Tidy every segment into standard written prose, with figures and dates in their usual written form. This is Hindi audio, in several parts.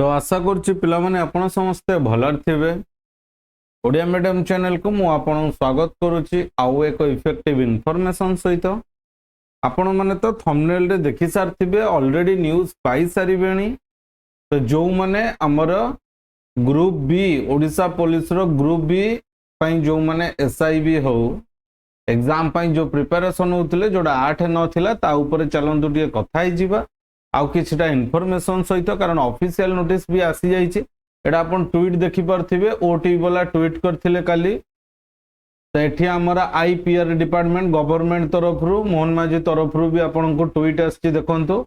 तो आशा करुच्ची पिलामाने आपण समस्ते भलर थिबे। ओडिया मीडियम चैनल को मु आपन स्वागत करुच्ची आउ एक इफेक्टिव इनफॉरमेशन सहित। आपण माने तो थंबनेल रे देखि सारथिबे ऑलरेडी न्यूज़ पाई सारिबेनी। तो जो माने हमर ग्रुप बी ओडिशा पुलिस रो ग्रुप बी पई जो माने एसआईबी हो एग्जाम पई जो प्रिपरेशन होतले जोडा 8 9 थिला ता ऊपर चलंतु टिके कथा ही जिबा आउ किछटा इनफॉरमेशन सहित कारण ऑफिशियल नोटिस भी आसी जाइए। एटा अपन ट्वीट देखि पारथिबे ओटी वाला ट्वीट करथिले काली। तो एठी हमरा आईपीआर डिपार्टमेंट गवर्नमेंट तरफ रु मोहन माझी तरफ रु भी आपन को ट्वीट आसी देखंतु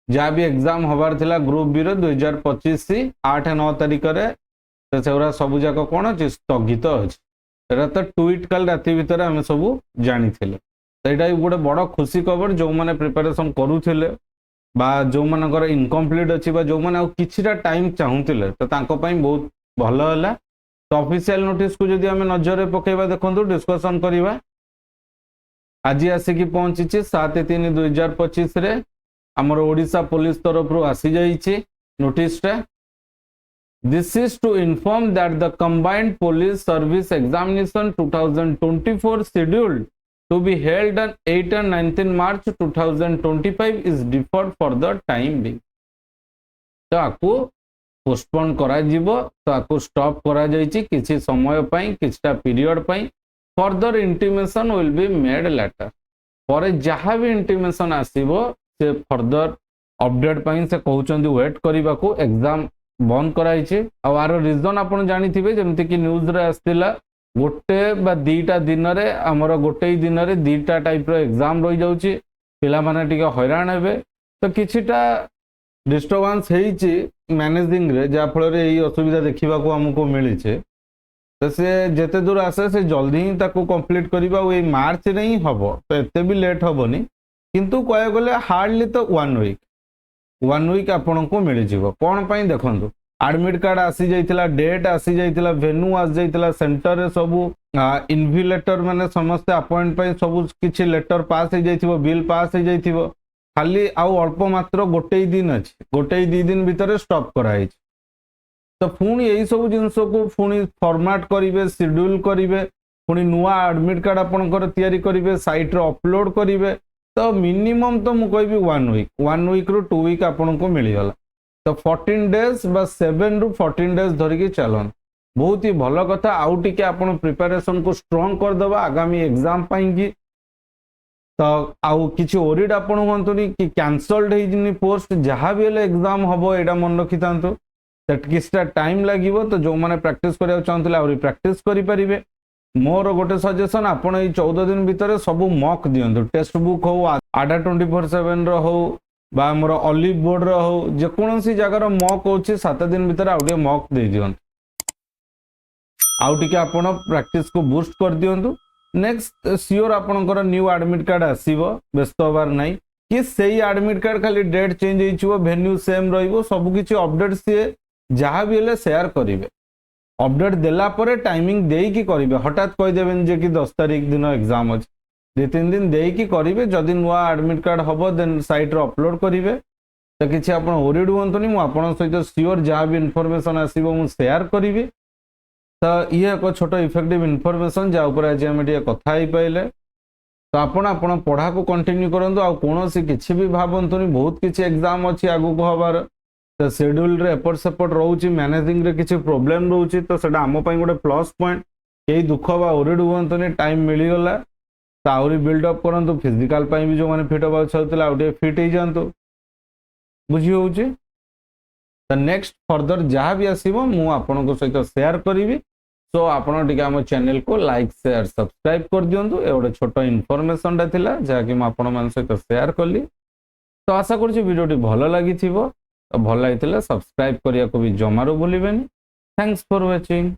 जा भी एग्जाम होबार थिला ग्रुप बी रो 2025 8 9 तारिख रे तो सेरा सब जाक कोन अछि स्थगित अछि। एरा तो ट्वीट काल राति भीतर हम सब जानि थिले। तो एटा गोटे बड़ खुशी खबर जो माने प्रिपरेशन करूथिले बा जो मानकर इनकम्प्लीट अच्छी जो मैंने किछिटा टाइम चाहूले तो तांको पई बहुत भल है। तो ऑफिशियल नोटिस को जदि आम नजर पकेबा देखो डिस्कसन करवा आज आसिकी पहुंची 7/3/2025 रे आमर ओडिशा पुलिस तरफ रु आसी जाइए notice. This is to inform that the combined police service examination 2024 scheduled to be held on 8 and 19 March 2025 is deferred for the time being। तो आपको पोस्टपोन करा जीवो तो आपको स्टॉप करा जाइछि किछि समय पई किछटा पीरियड पई। Further intimation will be made later पर जहाँ भी इंटीमेशन आसीबो से फर्दर अपडेट पई से कहउचंदी वेट करबा को एग्जाम बंद कराइछि। आ आरो रीजन आपण जानि थिबे जेमति कि न्यूज रे आस्तिला गोटे बा दीटा दिन रे हमर गोटे दिन रे दीटा टाइप रो एग्जाम रही जाउची पिला माने टिके हैरान हेबे। तो किछिटा डिस्टर्बेंस हेइची मैनेजिंग रे जा फल रे एई असुविधा देखिबा को हमको मिली छे। तो से जेते दूर आसे से जल्दी ही ताको कंप्लीट करबा ओ मार्च रे ही हबो तो एते भी लेट हबोनी किंतु कहे गले हार्डली तो 1 वीक आपन को मिली जिवो। कोन पई देखंतु एडमिट कार्ड आसी जाइतिला डेट आसी जाइतिला वेन्यू आसी जाइतिला सेंटर रे सबु इनविलेटर माने समस्त अपॉइंट पई सबु किछि लेटर पास हो जाइथिबो बिल पास हो जाइथिबो खाली आउ अल्प मात्र गोटे दिन अछि गोटे 2 दिन भीतर स्टॉप कराइ। तो पुणी यही सब जिनस को पुणी फॉर्मेट करिवे शेड्यूल करिवे पुणी नुआ एडमिट कार्ड आपनकर तयारी करिवे साइट रे अपलोड करिवे। तो मिनिमम तो मु कहबी 1 वीक रो 2 वीक आपन को मिल गला। तो 14 डेज बा 7 रू 14 डेज धरिकी चलन बहुत ही भल कथा। आउ टिके आपण प्रिपरेशन को स्ट्रांग कर दबा आगामी एग्जाम पाइंगी। तो आउ किछि ओरिड आपण होंतुनी कि कैंसल्ड हेजिनी पोस्ट जहां भी ले एग्जाम हबो एटा मन रखि तांतो दैट किसटा टाइम लागिवो। तो जो माने प्रैक्टिस करिया चाहतले आउरी प्रैक्टिस करि परिबे। मोर गोटे सजेशन आपण ए 14 दिन भीतर सब मॉक दियंतु टेक्स्ट बुक हो आडा 24/7 रो हो बा मोर ऑलिव बोर्ड रो हो जेकोसी जगार मॉक होची 7 दिन भीतर आउटे मॉक दे दियंतु आउटिके आपण प्रैक्टिस को बूस्ट कर दियंतु। नेक्स्ट सियोर आपनकर न्यू एडमिट कार्ड आसीबो व्यस्त होबार नै कि सेही एडमिट कार्ड खाली डेट चेंज होइछो वेन्यू सेम रहइबो सब किछि अपडेट से जहां भी ले शेयर करिवे। अपडेट देला परे टाइमिंग देई कि करिवे हठात कहि देबेन जे कि 10 तारिख दिन एग्जाम अछि 2-3 दिन देई कि करिवे। जदि नुआ एडमिट कार्ड हबो देन साइट रे अपलोड करिवे। तो किछि आपण ओरिड हुंतुनी मु आपण सहित सियोर जहां भी इन्फॉर्मेशन आसीबो मु शेयर करिवे। तो ये एक छोट इफेक्टिव इन्फॉर्मेशन जा ऊपर आज हम टिके कथा ही पाइले। तो आपण पढ़ा को कंटिन्यू करंतु आ कोनोसी किछि भी भाबंतुनी बहुत किछि एग्जाम अछि आगु को हबार। तो शेड्यूल रे एपट सेपट रहउची मैनेजिंग रे किछि प्रॉब्लम रहउची तो सेटा हम पई गोटे प्लस पॉइंट केही दुख बा ओरिड हुंतुनी टाइम मिली गला। तो आउरी बिल्डअप करंतु फिजिकल पई भी जो माने फिट होबा चाहतले आउटे फिट ही जानतु बुझी होउची। तो नेक्स्ट फर्दर जहाँ भी आसीबो मु आपन को सहित शेयर करिवि। सो आपण टिके हम चैनल को लाइक शेयर सब्सक्राइब कर दियंतु। ए गोटे छोट इन्फॉर्मेशन ता थिला जा कि मु आपण मान सहित शेयर करली। तो आशा करछि वीडियोटी भलो लागिथिबो। तो भल लागिथिले सब्सक्राइब करिया को भी जमारो भूलिबेनी। Thanks for watching.